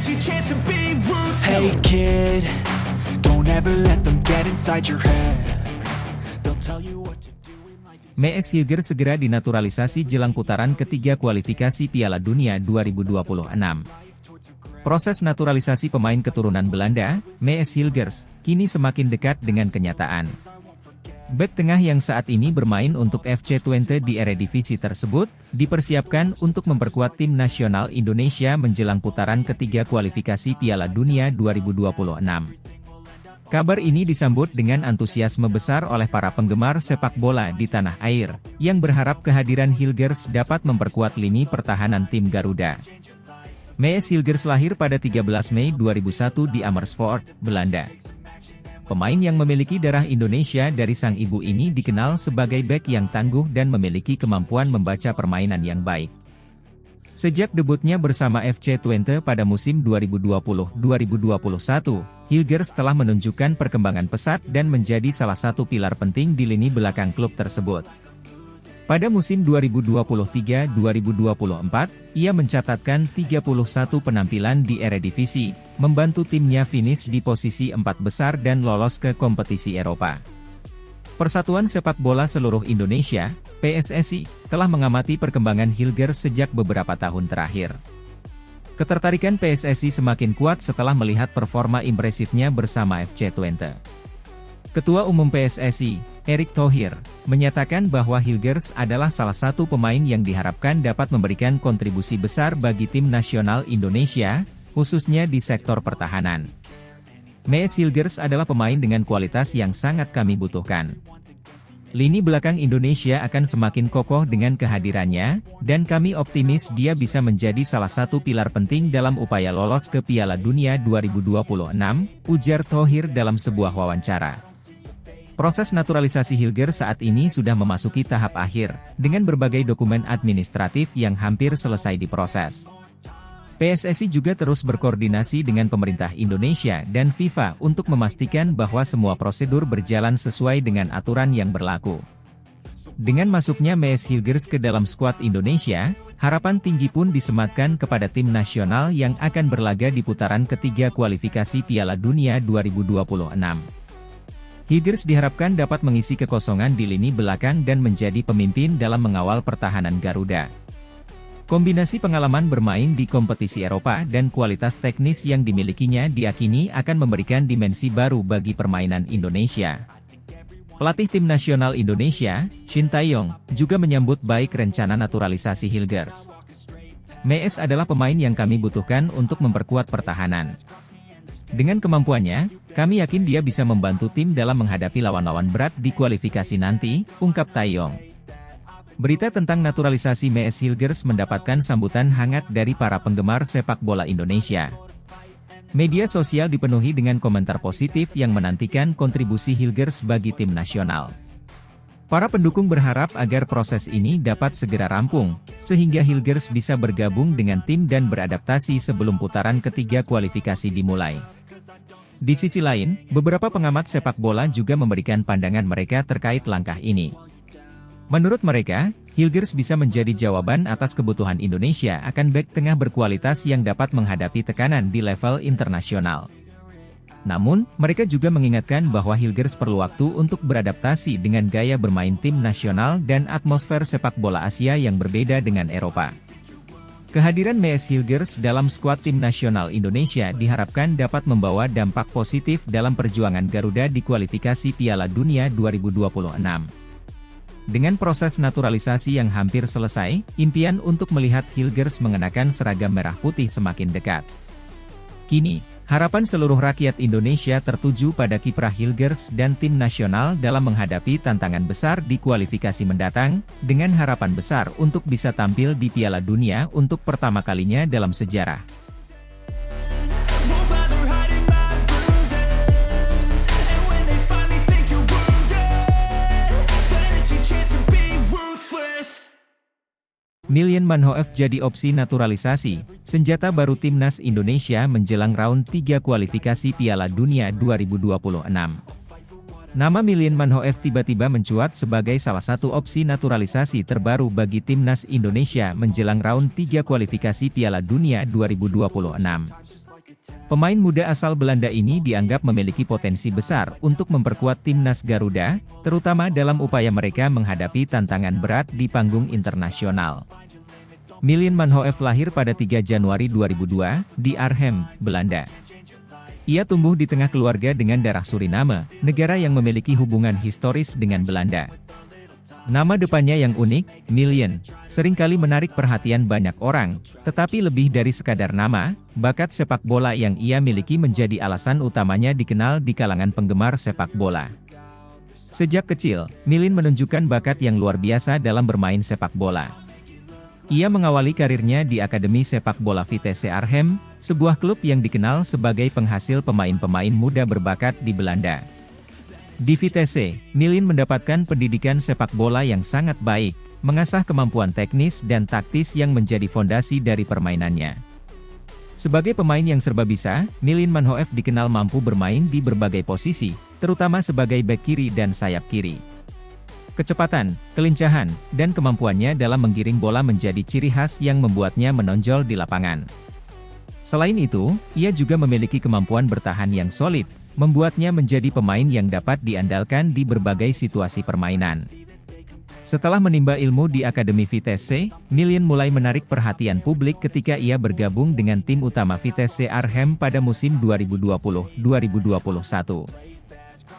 Hey kid, don't ever let them get inside your head. They'll tell you what to do in life. Mees Hilger segera dinaturalisasi jelang putaran ketiga kualifikasi Piala Dunia 2026. Proses naturalisasi pemain keturunan Belanda, Mees Hilgers, kini semakin dekat dengan kenyataan. Bek tengah yang saat ini bermain untuk FC Twente di Eredivisie tersebut, dipersiapkan untuk memperkuat tim nasional Indonesia menjelang putaran ketiga kualifikasi Piala Dunia 2026. Kabar ini disambut dengan antusiasme besar oleh para penggemar sepak bola di tanah air, yang berharap kehadiran Hilgers dapat memperkuat lini pertahanan tim Garuda. Mees Hilgers lahir pada 13 Mei 2001 di Amersfoort, Belanda. Pemain yang memiliki darah Indonesia dari sang ibu ini dikenal sebagai bek yang tangguh dan memiliki kemampuan membaca permainan yang baik. Sejak debutnya bersama FC Twente pada musim 2020-2021, Hilgers telah menunjukkan perkembangan pesat dan menjadi salah satu pilar penting di lini belakang klub tersebut. Pada musim 2023-2024, ia mencatatkan 31 penampilan di Eredivisie, membantu timnya finish di posisi 4 besar dan lolos ke kompetisi Eropa. Persatuan Sepak Bola Seluruh Indonesia, PSSI, telah mengamati perkembangan Hilgers sejak beberapa tahun terakhir. Ketertarikan PSSI semakin kuat setelah melihat performa impresifnya bersama FC Twente. Ketua Umum PSSI, Erick Thohir, menyatakan bahwa Hilgers adalah salah satu pemain yang diharapkan dapat memberikan kontribusi besar bagi tim nasional Indonesia, khususnya di sektor pertahanan. Mees Hilgers adalah pemain dengan kualitas yang sangat kami butuhkan. Lini belakang Indonesia akan semakin kokoh dengan kehadirannya, dan kami optimis dia bisa menjadi salah satu pilar penting dalam upaya lolos ke Piala Dunia 2026, ujar Thohir dalam sebuah wawancara. Proses naturalisasi Hilgers saat ini sudah memasuki tahap akhir, dengan berbagai dokumen administratif yang hampir selesai diproses. PSSI juga terus berkoordinasi dengan pemerintah Indonesia dan FIFA untuk memastikan bahwa semua prosedur berjalan sesuai dengan aturan yang berlaku. Dengan masuknya Mees Hilgers ke dalam skuad Indonesia, harapan tinggi pun disematkan kepada tim nasional yang akan berlaga di putaran ketiga kualifikasi Piala Dunia 2026. Hilgers diharapkan dapat mengisi kekosongan di lini belakang dan menjadi pemimpin dalam mengawal pertahanan Garuda. Kombinasi pengalaman bermain di kompetisi Eropa dan kualitas teknis yang dimilikinya diakini akan memberikan dimensi baru bagi permainan Indonesia. Pelatih tim nasional Indonesia, Shin Tae-yong, juga menyambut baik rencana naturalisasi Hilgers. Mees adalah pemain yang kami butuhkan untuk memperkuat pertahanan. Dengan kemampuannya, kami yakin dia bisa membantu tim dalam menghadapi lawan-lawan berat di kualifikasi nanti, ungkap Tae-yong. Berita tentang naturalisasi Mees Hilgers mendapatkan sambutan hangat dari para penggemar sepak bola Indonesia. Media sosial dipenuhi dengan komentar positif yang menantikan kontribusi Hilgers bagi tim nasional. Para pendukung berharap agar proses ini dapat segera rampung, sehingga Hilgers bisa bergabung dengan tim dan beradaptasi sebelum putaran ketiga kualifikasi dimulai. Di sisi lain, beberapa pengamat sepak bola juga memberikan pandangan mereka terkait langkah ini. Menurut mereka, Hilgers bisa menjadi jawaban atas kebutuhan Indonesia akan bek tengah berkualitas yang dapat menghadapi tekanan di level internasional. Namun, mereka juga mengingatkan bahwa Hilgers perlu waktu untuk beradaptasi dengan gaya bermain tim nasional dan atmosfer sepak bola Asia yang berbeda dengan Eropa. Kehadiran Mees Hilgers dalam skuad tim nasional Indonesia diharapkan dapat membawa dampak positif dalam perjuangan Garuda di kualifikasi Piala Dunia 2026. Dengan proses naturalisasi yang hampir selesai, impian untuk melihat Hilgers mengenakan seragam merah putih semakin dekat. Kini, harapan seluruh rakyat Indonesia tertuju pada kiprah Hilgers dan tim nasional dalam menghadapi tantangan besar di kualifikasi mendatang, dengan harapan besar untuk bisa tampil di Piala Dunia untuk pertama kalinya dalam sejarah. Million Manhoef jadi opsi naturalisasi, senjata baru timnas Indonesia menjelang round 3 kualifikasi Piala Dunia 2026. Nama Million Manhoef tiba-tiba mencuat sebagai salah satu opsi naturalisasi terbaru bagi timnas Indonesia menjelang round 3 kualifikasi Piala Dunia 2026. Pemain muda asal Belanda ini dianggap memiliki potensi besar untuk memperkuat timnas Garuda, terutama dalam upaya mereka menghadapi tantangan berat di panggung internasional. Miljan Manhoef lahir pada 3 Januari 2002, di Arnhem, Belanda. Ia tumbuh di tengah keluarga dengan darah Suriname, negara yang memiliki hubungan historis dengan Belanda. Nama depannya yang unik, Miljan, seringkali menarik perhatian banyak orang, tetapi lebih dari sekadar nama, bakat sepak bola yang ia miliki menjadi alasan utamanya dikenal di kalangan penggemar sepak bola. Sejak kecil, Miljan menunjukkan bakat yang luar biasa dalam bermain sepak bola. Ia mengawali karirnya di Akademi Sepak Bola Vitesse Arnhem, sebuah klub yang dikenal sebagai penghasil pemain-pemain muda berbakat di Belanda. Di Vitesse, Miljan mendapatkan pendidikan sepak bola yang sangat baik, mengasah kemampuan teknis dan taktis yang menjadi fondasi dari permainannya. Sebagai pemain yang serba bisa, Miljan Manhoef dikenal mampu bermain di berbagai posisi, terutama sebagai bek kiri dan sayap kiri. Kecepatan, kelincahan, dan kemampuannya dalam menggiring bola menjadi ciri khas yang membuatnya menonjol di lapangan. Selain itu, ia juga memiliki kemampuan bertahan yang solid, membuatnya menjadi pemain yang dapat diandalkan di berbagai situasi permainan. Setelah menimba ilmu di Akademi Vitesse, Miljan mulai menarik perhatian publik ketika ia bergabung dengan tim utama Vitesse Arnhem pada musim 2020-2021.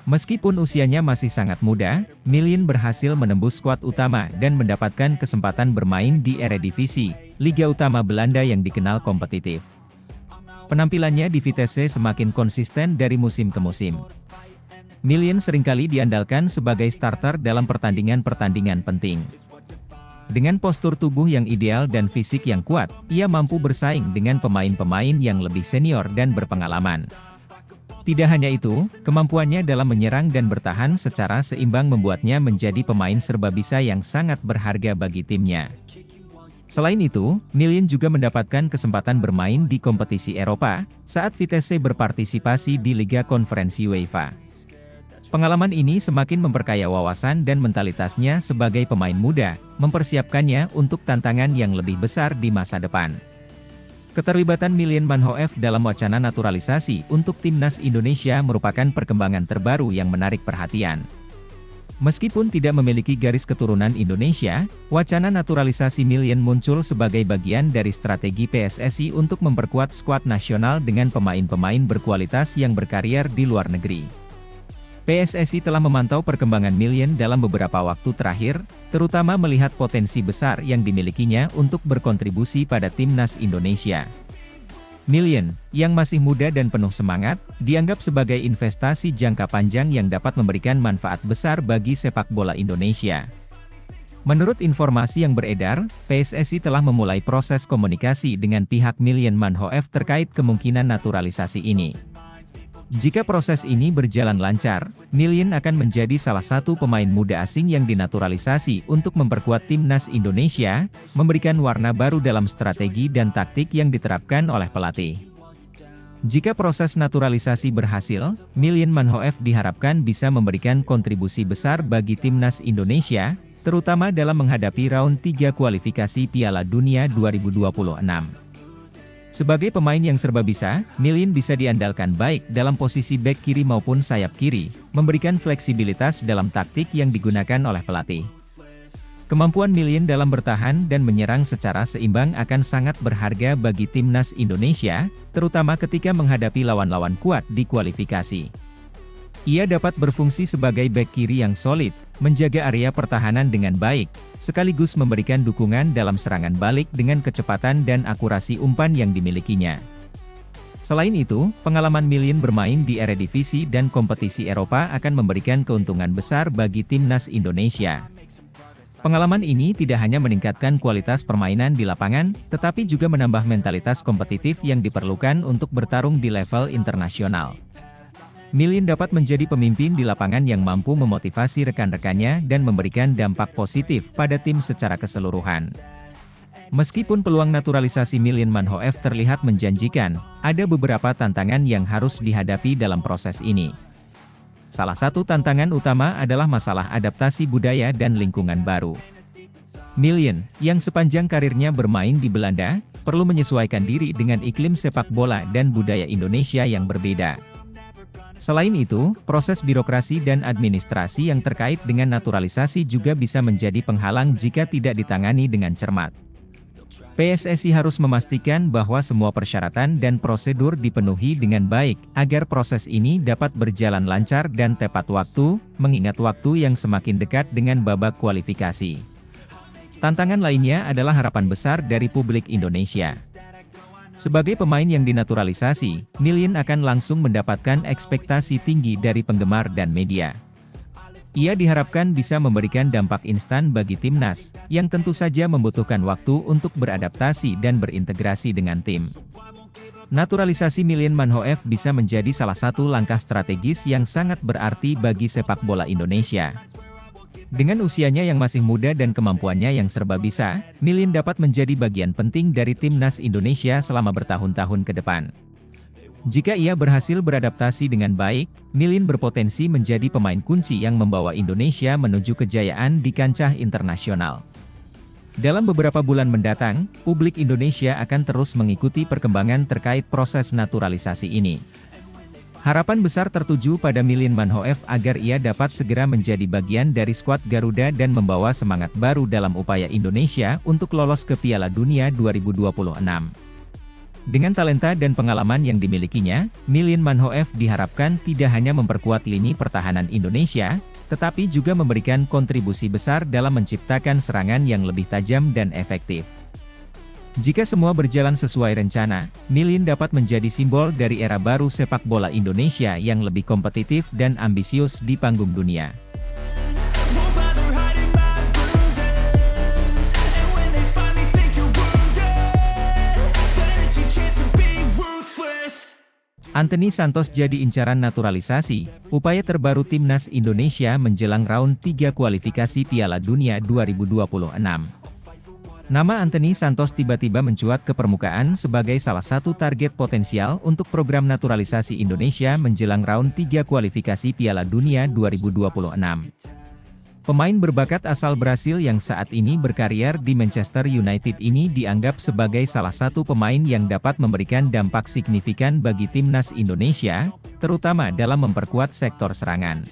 Meskipun usianya masih sangat muda, Miljan berhasil menembus skuad utama dan mendapatkan kesempatan bermain di Eredivisie, Liga Utama Belanda yang dikenal kompetitif. Penampilannya di Vitesse semakin konsisten dari musim ke musim. Miljan seringkali diandalkan sebagai starter dalam pertandingan-pertandingan penting. Dengan postur tubuh yang ideal dan fisik yang kuat, ia mampu bersaing dengan pemain-pemain yang lebih senior dan berpengalaman. Tidak hanya itu, kemampuannya dalam menyerang dan bertahan secara seimbang membuatnya menjadi pemain serba bisa yang sangat berharga bagi timnya. Selain itu, Miljan juga mendapatkan kesempatan bermain di kompetisi Eropa, saat Vitesse berpartisipasi di Liga Konferensi UEFA. Pengalaman ini semakin memperkaya wawasan dan mentalitasnya sebagai pemain muda, mempersiapkannya untuk tantangan yang lebih besar di masa depan. Keterlibatan Miljan Manhoef dalam wacana naturalisasi untuk timnas Indonesia merupakan perkembangan terbaru yang menarik perhatian. Meskipun tidak memiliki garis keturunan Indonesia, wacana naturalisasi Miljan muncul sebagai bagian dari strategi PSSI untuk memperkuat skuad nasional dengan pemain-pemain berkualitas yang berkarier di luar negeri. PSSI telah memantau perkembangan Miljan dalam beberapa waktu terakhir, terutama melihat potensi besar yang dimilikinya untuk berkontribusi pada timnas Indonesia. Miljan, yang masih muda dan penuh semangat, dianggap sebagai investasi jangka panjang yang dapat memberikan manfaat besar bagi sepak bola Indonesia. Menurut informasi yang beredar, PSSI telah memulai proses komunikasi dengan pihak Miljan Manhoef terkait kemungkinan naturalisasi ini. Jika proses ini berjalan lancar, Miljan akan menjadi salah satu pemain muda asing yang dinaturalisasi untuk memperkuat timnas Indonesia, memberikan warna baru dalam strategi dan taktik yang diterapkan oleh pelatih. Jika proses naturalisasi berhasil, Miljan Manhoef diharapkan bisa memberikan kontribusi besar bagi timnas Indonesia, terutama dalam menghadapi round 3 kualifikasi Piala Dunia 2026. Sebagai pemain yang serba bisa, Miljan bisa diandalkan baik dalam posisi bek kiri maupun sayap kiri, memberikan fleksibilitas dalam taktik yang digunakan oleh pelatih. Kemampuan Miljan dalam bertahan dan menyerang secara seimbang akan sangat berharga bagi timnas Indonesia, terutama ketika menghadapi lawan-lawan kuat di kualifikasi. Ia dapat berfungsi sebagai bek kiri yang solid, menjaga area pertahanan dengan baik, sekaligus memberikan dukungan dalam serangan balik dengan kecepatan dan akurasi umpan yang dimilikinya. Selain itu, pengalaman Miljan bermain di Eredivisie dan kompetisi Eropa akan memberikan keuntungan besar bagi timnas Indonesia. Pengalaman ini tidak hanya meningkatkan kualitas permainan di lapangan, tetapi juga menambah mentalitas kompetitif yang diperlukan untuk bertarung di level internasional. Miljan dapat menjadi pemimpin di lapangan yang mampu memotivasi rekan-rekannya dan memberikan dampak positif pada tim secara keseluruhan. Meskipun peluang naturalisasi Miljan Manhoef terlihat menjanjikan, ada beberapa tantangan yang harus dihadapi dalam proses ini. Salah satu tantangan utama adalah masalah adaptasi budaya dan lingkungan baru. Milian, yang sepanjang karirnya bermain di Belanda, perlu menyesuaikan diri dengan iklim sepak bola dan budaya Indonesia yang berbeda. Selain itu, proses birokrasi dan administrasi yang terkait dengan naturalisasi juga bisa menjadi penghalang jika tidak ditangani dengan cermat. PSSI harus memastikan bahwa semua persyaratan dan prosedur dipenuhi dengan baik, agar proses ini dapat berjalan lancar dan tepat waktu, mengingat waktu yang semakin dekat dengan babak kualifikasi. Tantangan lainnya adalah harapan besar dari publik Indonesia. Sebagai pemain yang dinaturalisasi, Milian akan langsung mendapatkan ekspektasi tinggi dari penggemar dan media. Ia diharapkan bisa memberikan dampak instan bagi timnas, yang tentu saja membutuhkan waktu untuk beradaptasi dan berintegrasi dengan tim. Naturalisasi Milian Manhoef bisa menjadi salah satu langkah strategis yang sangat berarti bagi sepak bola Indonesia. Dengan usianya yang masih muda dan kemampuannya yang serba bisa, Milian dapat menjadi bagian penting dari timnas Indonesia selama bertahun-tahun ke depan. Jika ia berhasil beradaptasi dengan baik, Milian berpotensi menjadi pemain kunci yang membawa Indonesia menuju kejayaan di kancah internasional. Dalam beberapa bulan mendatang, publik Indonesia akan terus mengikuti perkembangan terkait proses naturalisasi ini. Harapan besar tertuju pada Milian Manhoef agar ia dapat segera menjadi bagian dari skuad Garuda dan membawa semangat baru dalam upaya Indonesia untuk lolos ke Piala Dunia 2026. Dengan talenta dan pengalaman yang dimilikinya, Milian Manhoef diharapkan tidak hanya memperkuat lini pertahanan Indonesia, tetapi juga memberikan kontribusi besar dalam menciptakan serangan yang lebih tajam dan efektif. Jika semua berjalan sesuai rencana, Milian dapat menjadi simbol dari era baru sepak bola Indonesia yang lebih kompetitif dan ambisius di panggung dunia. Anthony Santos jadi incaran naturalisasi, upaya terbaru timnas Indonesia menjelang round 3 kualifikasi Piala Dunia 2026. Nama Anthony Santos tiba-tiba mencuat ke permukaan sebagai salah satu target potensial untuk program naturalisasi Indonesia menjelang round 3 kualifikasi Piala Dunia 2026. Pemain berbakat asal Brasil yang saat ini berkarier di Manchester United ini dianggap sebagai salah satu pemain yang dapat memberikan dampak signifikan bagi timnas Indonesia, terutama dalam memperkuat sektor serangan.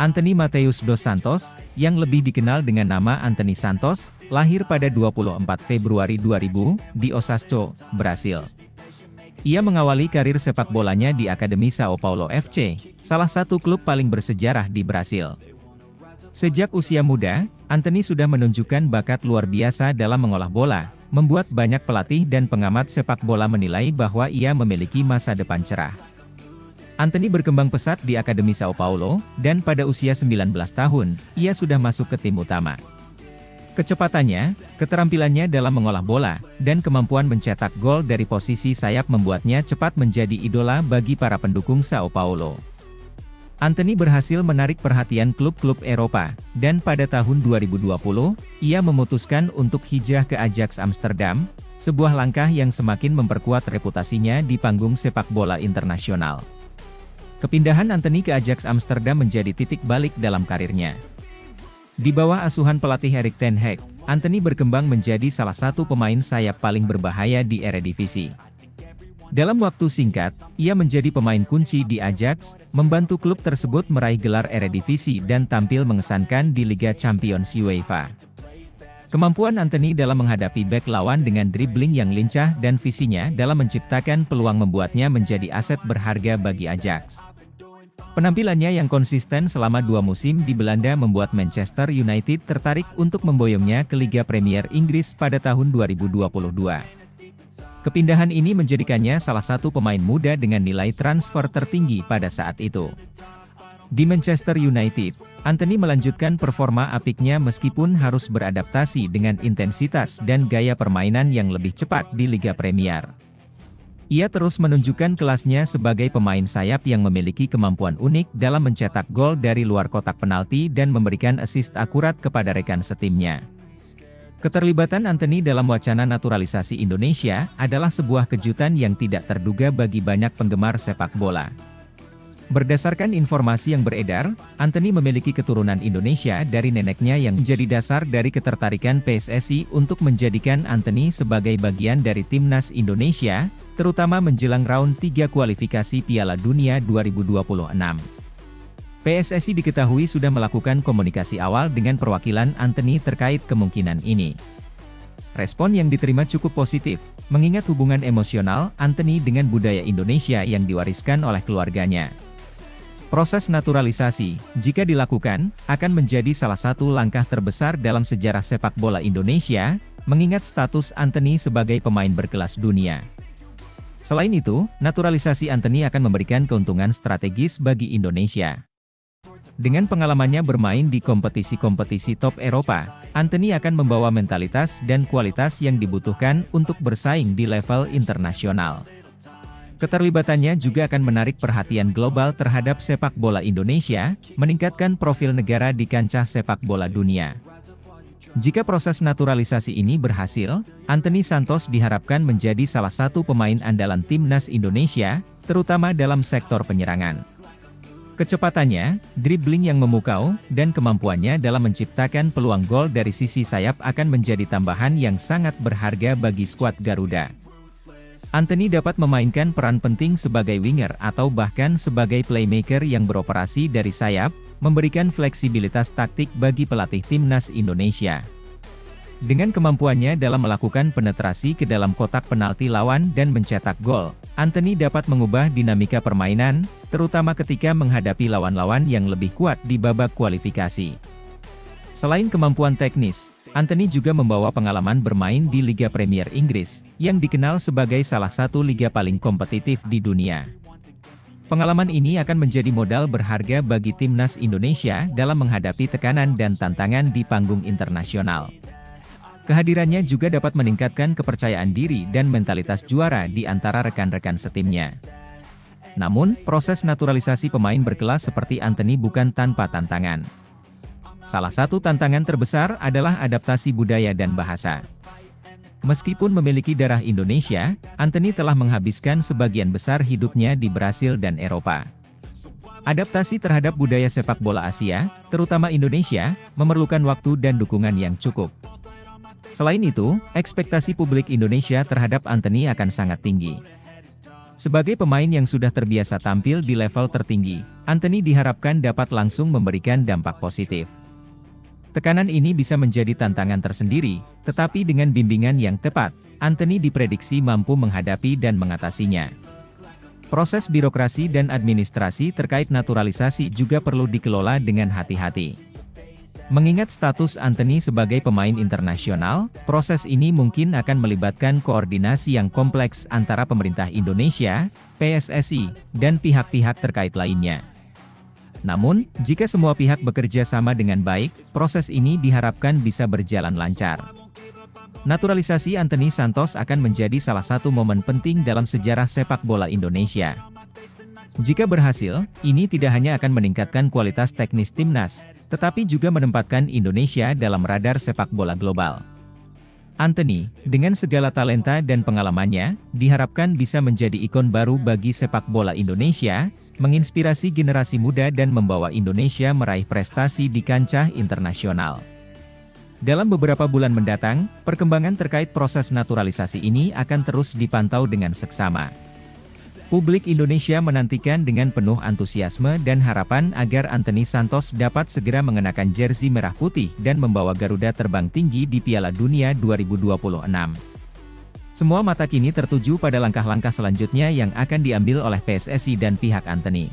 Anthony Mateus dos Santos, yang lebih dikenal dengan nama Anthony Santos, lahir pada 24 Februari 2000, di Osasco, Brasil. Ia mengawali karir sepak bolanya di Akademi Sao Paulo FC, salah satu klub paling bersejarah di Brasil. Sejak usia muda, Anthony sudah menunjukkan bakat luar biasa dalam mengolah bola, membuat banyak pelatih dan pengamat sepak bola menilai bahwa ia memiliki masa depan cerah. Anthony berkembang pesat di Akademi Sao Paulo, dan pada usia 19 tahun, ia sudah masuk ke tim utama. Kecepatannya, keterampilannya dalam mengolah bola, dan kemampuan mencetak gol dari posisi sayap membuatnya cepat menjadi idola bagi para pendukung Sao Paulo. Anthony berhasil menarik perhatian klub-klub Eropa, dan pada tahun 2020, ia memutuskan untuk hijrah ke Ajax Amsterdam, sebuah langkah yang semakin memperkuat reputasinya di panggung sepak bola internasional. Kepindahan Anthony ke Ajax Amsterdam menjadi titik balik dalam karirnya. Di bawah asuhan pelatih Erik ten Hag, Anthony berkembang menjadi salah satu pemain sayap paling berbahaya di Eredivisie. Dalam waktu singkat, ia menjadi pemain kunci di Ajax, membantu klub tersebut meraih gelar Eredivisie dan tampil mengesankan di Liga Champions UEFA. Kemampuan Anthony dalam menghadapi bek lawan dengan dribbling yang lincah dan visinya dalam menciptakan peluang membuatnya menjadi aset berharga bagi Ajax. Penampilannya yang konsisten selama 2 musim di Belanda membuat Manchester United tertarik untuk memboyongnya ke Liga Premier Inggris pada tahun 2022. Kepindahan ini menjadikannya salah satu pemain muda dengan nilai transfer tertinggi pada saat itu. Di Manchester United, Anthony melanjutkan performa apiknya meskipun harus beradaptasi dengan intensitas dan gaya permainan yang lebih cepat di Liga Premier. Ia terus menunjukkan kelasnya sebagai pemain sayap yang memiliki kemampuan unik dalam mencetak gol dari luar kotak penalti dan memberikan assist akurat kepada rekan setimnya. Keterlibatan Anthony dalam wacana naturalisasi Indonesia adalah sebuah kejutan yang tidak terduga bagi banyak penggemar sepak bola. Berdasarkan informasi yang beredar, Anthony memiliki keturunan Indonesia dari neneknya yang menjadi dasar dari ketertarikan PSSI untuk menjadikan Anthony sebagai bagian dari timnas Indonesia, terutama menjelang round 3 kualifikasi Piala Dunia 2026. PSSI diketahui sudah melakukan komunikasi awal dengan perwakilan Anthony terkait kemungkinan ini. Respon yang diterima cukup positif, mengingat hubungan emosional Anthony dengan budaya Indonesia yang diwariskan oleh keluarganya. Proses naturalisasi, jika dilakukan, akan menjadi salah satu langkah terbesar dalam sejarah sepak bola Indonesia, mengingat status Anthony sebagai pemain berkelas dunia. Selain itu, naturalisasi Anthony akan memberikan keuntungan strategis bagi Indonesia. Dengan pengalamannya bermain di kompetisi-kompetisi top Eropa, Anthony akan membawa mentalitas dan kualitas yang dibutuhkan untuk bersaing di level internasional. Keterlibatannya juga akan menarik perhatian global terhadap sepak bola Indonesia, meningkatkan profil negara di kancah sepak bola dunia. Jika proses naturalisasi ini berhasil, Anthony Santos diharapkan menjadi salah satu pemain andalan timnas Indonesia, terutama dalam sektor penyerangan. Kecepatannya, dribbling yang memukau, dan kemampuannya dalam menciptakan peluang gol dari sisi sayap akan menjadi tambahan yang sangat berharga bagi skuad Garuda. Anthony dapat memainkan peran penting sebagai winger atau bahkan sebagai playmaker yang beroperasi dari sayap, memberikan fleksibilitas taktik bagi pelatih timnas Indonesia. Dengan kemampuannya dalam melakukan penetrasi ke dalam kotak penalti lawan dan mencetak gol, Anthony dapat mengubah dinamika permainan, terutama ketika menghadapi lawan-lawan yang lebih kuat di babak kualifikasi. Selain kemampuan teknis, Anthony juga membawa pengalaman bermain di Liga Premier Inggris, yang dikenal sebagai salah satu liga paling kompetitif di dunia. Pengalaman ini akan menjadi modal berharga bagi timnas Indonesia dalam menghadapi tekanan dan tantangan di panggung internasional. Kehadirannya juga dapat meningkatkan kepercayaan diri dan mentalitas juara di antara rekan-rekan setimnya. Namun, proses naturalisasi pemain berkelas seperti Anthony bukan tanpa tantangan. Salah satu tantangan terbesar adalah adaptasi budaya dan bahasa. Meskipun memiliki darah Indonesia, Anthony telah menghabiskan sebagian besar hidupnya di Brasil dan Eropa. Adaptasi terhadap budaya sepak bola Asia, terutama Indonesia, memerlukan waktu dan dukungan yang cukup. Selain itu, ekspektasi publik Indonesia terhadap Anthony akan sangat tinggi. Sebagai pemain yang sudah terbiasa tampil di level tertinggi, Anthony diharapkan dapat langsung memberikan dampak positif. Tekanan ini bisa menjadi tantangan tersendiri, tetapi dengan bimbingan yang tepat, Anthony diprediksi mampu menghadapi dan mengatasinya. Proses birokrasi dan administrasi terkait naturalisasi juga perlu dikelola dengan hati-hati. Mengingat status Anthony sebagai pemain internasional, proses ini mungkin akan melibatkan koordinasi yang kompleks antara pemerintah Indonesia, PSSI, dan pihak-pihak terkait lainnya. Namun, jika semua pihak bekerja sama dengan baik, proses ini diharapkan bisa berjalan lancar. Naturalisasi Anthony Santos akan menjadi salah satu momen penting dalam sejarah sepak bola Indonesia. Jika berhasil, ini tidak hanya akan meningkatkan kualitas teknis timnas, tetapi juga menempatkan Indonesia dalam radar sepak bola global. Anthony, dengan segala talenta dan pengalamannya, diharapkan bisa menjadi ikon baru bagi sepak bola Indonesia, menginspirasi generasi muda dan membawa Indonesia meraih prestasi di kancah internasional. Dalam beberapa bulan mendatang, perkembangan terkait proses naturalisasi ini akan terus dipantau dengan seksama. Publik Indonesia menantikan dengan penuh antusiasme dan harapan agar Anthony Santos dapat segera mengenakan jersey merah putih dan membawa Garuda terbang tinggi di Piala Dunia 2026. Semua mata kini tertuju pada langkah-langkah selanjutnya yang akan diambil oleh PSSI dan pihak Anthony.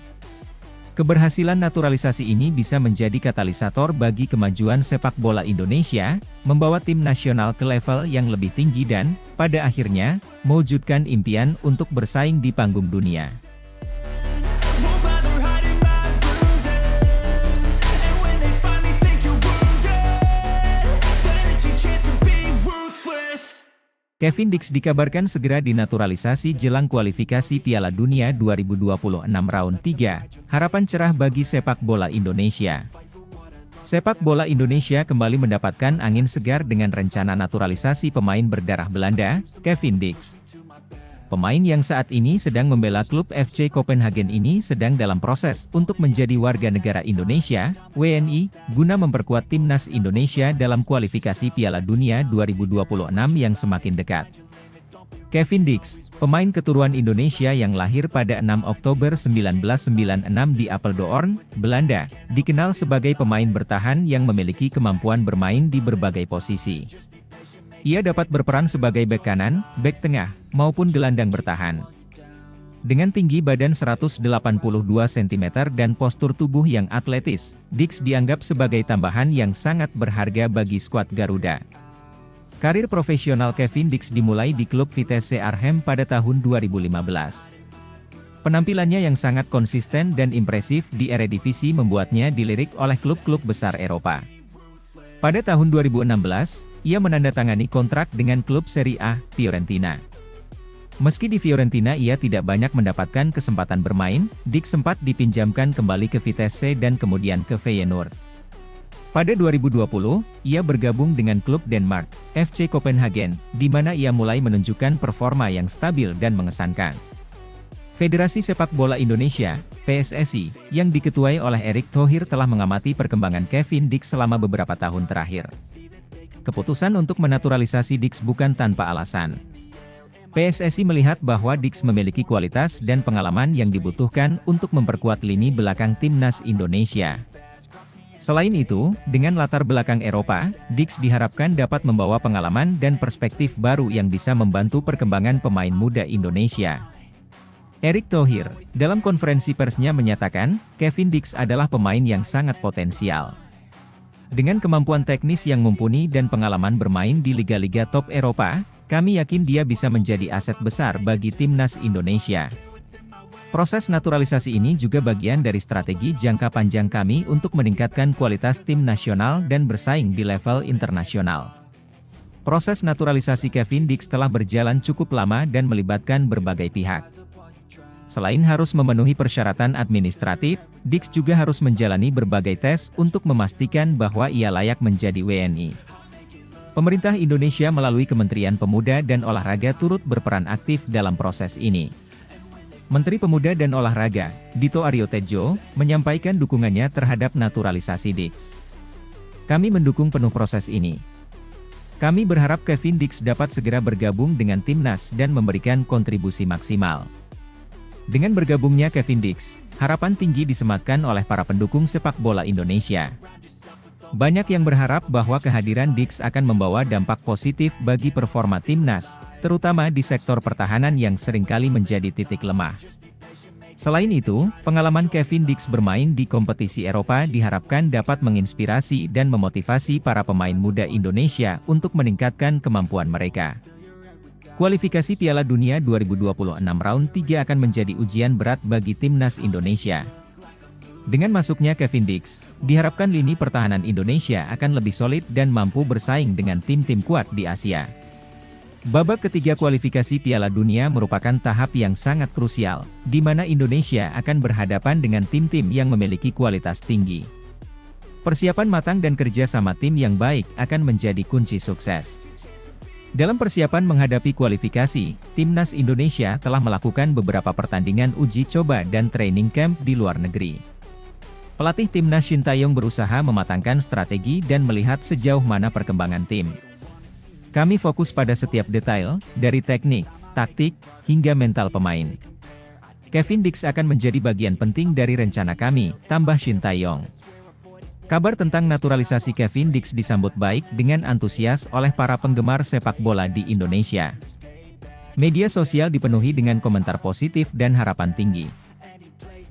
Keberhasilan naturalisasi ini bisa menjadi katalisator bagi kemajuan sepak bola Indonesia, membawa tim nasional ke level yang lebih tinggi dan, pada akhirnya, mewujudkan impian untuk bersaing di panggung dunia. Kevin Dix dikabarkan segera dinaturalisasi jelang kualifikasi Piala Dunia 2026 round 3, harapan cerah bagi sepak bola Indonesia. Sepak bola Indonesia kembali mendapatkan angin segar dengan rencana naturalisasi pemain berdarah Belanda, Kevin Dix. Pemain yang saat ini sedang membela klub FC Copenhagen ini sedang dalam proses untuk menjadi warga negara Indonesia, WNI, guna memperkuat timnas Indonesia dalam kualifikasi Piala Dunia 2026 yang semakin dekat. Kevin Dix, pemain keturunan Indonesia yang lahir pada 6 Oktober 1996 di Apeldoorn, Belanda, dikenal sebagai pemain bertahan yang memiliki kemampuan bermain di berbagai posisi. Ia dapat berperan sebagai bek kanan, bek tengah, maupun gelandang bertahan. Dengan tinggi badan 182 cm dan postur tubuh yang atletis, Dix dianggap sebagai tambahan yang sangat berharga bagi skuad Garuda. Karir profesional Kevin Dix dimulai di klub Vitesse Arnhem pada tahun 2015. Penampilannya yang sangat konsisten dan impresif di Eredivisie membuatnya dilirik oleh klub-klub besar Eropa. Pada tahun 2016, ia menandatangani kontrak dengan klub Serie A, Fiorentina. Meski di Fiorentina ia tidak banyak mendapatkan kesempatan bermain, Dix sempat dipinjamkan kembali ke Vitesse dan kemudian ke Feyenoord. Pada 2020, ia bergabung dengan klub Denmark, FC Copenhagen, di mana ia mulai menunjukkan performa yang stabil dan mengesankan. Federasi Sepak Bola Indonesia, PSSI, yang diketuai oleh Erick Thohir telah mengamati perkembangan Kevin Dix selama beberapa tahun terakhir. Keputusan untuk menaturalisasi Dix bukan tanpa alasan. PSSI melihat bahwa Dix memiliki kualitas dan pengalaman yang dibutuhkan untuk memperkuat lini belakang timnas Indonesia. Selain itu, dengan latar belakang Eropa, Dix diharapkan dapat membawa pengalaman dan perspektif baru yang bisa membantu perkembangan pemain muda Indonesia. Erick Thohir, dalam konferensi persnya menyatakan, Kevin Dix adalah pemain yang sangat potensial. Dengan kemampuan teknis yang mumpuni dan pengalaman bermain di liga-liga top Eropa, kami yakin dia bisa menjadi aset besar bagi timnas Indonesia. Proses naturalisasi ini juga bagian dari strategi jangka panjang kami untuk meningkatkan kualitas tim nasional dan bersaing di level internasional. Proses naturalisasi Kevin Dix telah berjalan cukup lama dan melibatkan berbagai pihak. Selain harus memenuhi persyaratan administratif, Dix juga harus menjalani berbagai tes untuk memastikan bahwa ia layak menjadi WNI. Pemerintah Indonesia melalui Kementerian Pemuda dan Olahraga turut berperan aktif dalam proses ini. Menteri Pemuda dan Olahraga, Dito Aryo Tejo, menyampaikan dukungannya terhadap naturalisasi Dix. Kami mendukung penuh proses ini. Kami berharap Kevin Dix dapat segera bergabung dengan timnas dan memberikan kontribusi maksimal. Dengan bergabungnya Kevin Dix, harapan tinggi disematkan oleh para pendukung sepak bola Indonesia. Banyak yang berharap bahwa kehadiran Dix akan membawa dampak positif bagi performa timnas, terutama di sektor pertahanan yang seringkali menjadi titik lemah. Selain itu, pengalaman Kevin Dix bermain di kompetisi Eropa diharapkan dapat menginspirasi dan memotivasi para pemain muda Indonesia untuk meningkatkan kemampuan mereka. Kualifikasi Piala Dunia 2026 Round 3 akan menjadi ujian berat bagi timnas Indonesia. Dengan masuknya Kevin Dix, diharapkan lini pertahanan Indonesia akan lebih solid dan mampu bersaing dengan tim-tim kuat di Asia. Babak ketiga kualifikasi Piala Dunia merupakan tahap yang sangat krusial, di mana Indonesia akan berhadapan dengan tim-tim yang memiliki kualitas tinggi. Persiapan matang dan kerja sama tim yang baik akan menjadi kunci sukses. Dalam persiapan menghadapi kualifikasi, timnas Indonesia telah melakukan beberapa pertandingan uji coba dan training camp di luar negeri. Pelatih timnas Shin Tae-yong berusaha mematangkan strategi dan melihat sejauh mana perkembangan tim. Kami fokus pada setiap detail, dari teknik, taktik, hingga mental pemain. Kevin Dix akan menjadi bagian penting dari rencana kami, tambah Shin Tae-yong. Kabar tentang naturalisasi Kevin Dix disambut baik dengan antusias oleh para penggemar sepak bola di Indonesia. Media sosial dipenuhi dengan komentar positif dan harapan tinggi.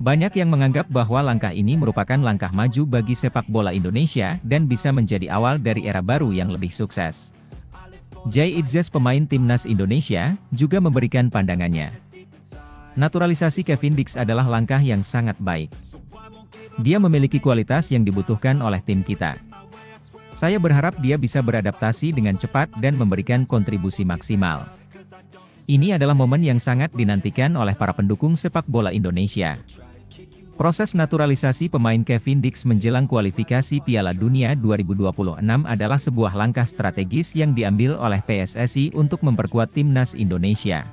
Banyak yang menganggap bahwa langkah ini merupakan langkah maju bagi sepak bola Indonesia dan bisa menjadi awal dari era baru yang lebih sukses. Jay Itzes, pemain timnas Indonesia, juga memberikan pandangannya. Naturalisasi Kevin Dix adalah langkah yang sangat baik. Dia memiliki kualitas yang dibutuhkan oleh tim kita. Saya berharap dia bisa beradaptasi dengan cepat dan memberikan kontribusi maksimal. Ini adalah momen yang sangat dinantikan oleh para pendukung sepak bola Indonesia. Proses naturalisasi pemain Kevin Dix menjelang kualifikasi Piala Dunia 2026 adalah sebuah langkah strategis yang diambil oleh PSSI untuk memperkuat timnas Indonesia.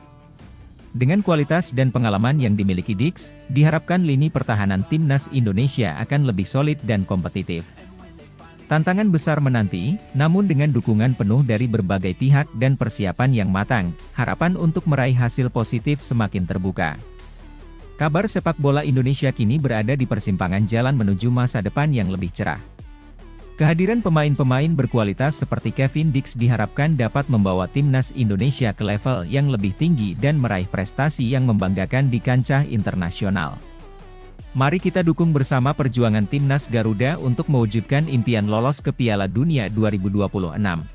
Dengan kualitas dan pengalaman yang dimiliki Dix, diharapkan lini pertahanan timnas Indonesia akan lebih solid dan kompetitif. Tantangan besar menanti, namun dengan dukungan penuh dari berbagai pihak dan persiapan yang matang, harapan untuk meraih hasil positif semakin terbuka. Kabar sepak bola Indonesia kini berada di persimpangan jalan menuju masa depan yang lebih cerah. Kehadiran pemain-pemain berkualitas seperti Kevin Dix diharapkan dapat membawa timnas Indonesia ke level yang lebih tinggi dan meraih prestasi yang membanggakan di kancah internasional. Mari kita dukung bersama perjuangan timnas Garuda untuk mewujudkan impian lolos ke Piala Dunia 2026.